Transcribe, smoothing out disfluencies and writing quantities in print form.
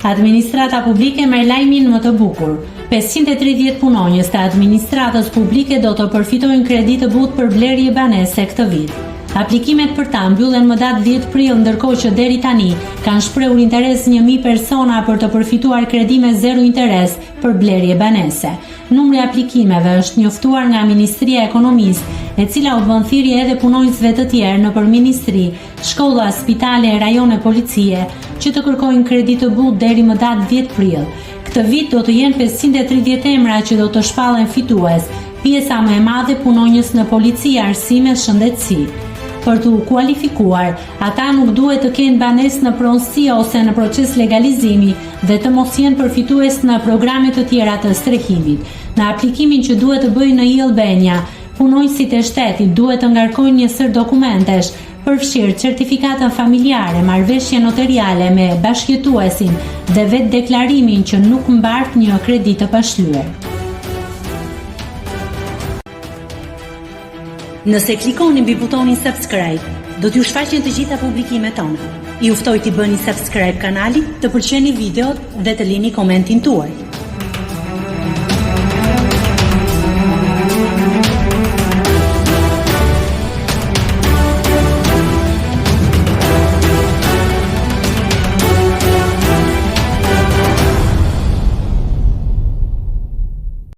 Administrata publike merr lajmin më të bukur. 530 punonjës të administratës publike do të përfitojnë kredi të butë për blerje banese këtë vit. Aplikimet për ta mbyllen më datë 10 prill, ndërkohë që deri tani kanë shprehur interes 1000 persona për të përfituar kredi me zero interes për blerje banese. Numri i aplikimeve është njoftuar nga Ministria e Ekonomisë, e cila u bën thirrje edhe punonjësve të tjerë nëpër ministri, shkolla, spitale, rajone, policie, që të kërkojnë kredi të butë deri më datë 10 prill. Këtë vit do të jenë 530 emra që do të shpallen fitues, pjesa më e madhe punonjës në polici, arsime, shëndetësi. Për të kualifikuar, ata nuk duhet të kenë banesë në pronësi ose në proces legalizimi dhe të mos jenë përfitues në programe të tjera të strehimit. Në aplikimin që duhet të bëjnë në e-Albania, punonjësit e shtetit duhet të ngarkojnë një sër dokumentesh, përfshirë certifikatën familjare, marrëveshje notariale me bashkëjetuesin dhe vetë deklarimin që nuk mbart një kredi të pashlyer. Nëse klikoni mbi butonin subscribe, do t'ju shfaqen të gjitha publikimet tona. Ju ftoj t'i bëni subscribe kanalit, të pëlqeni videot dhe të lini komentin tuaj.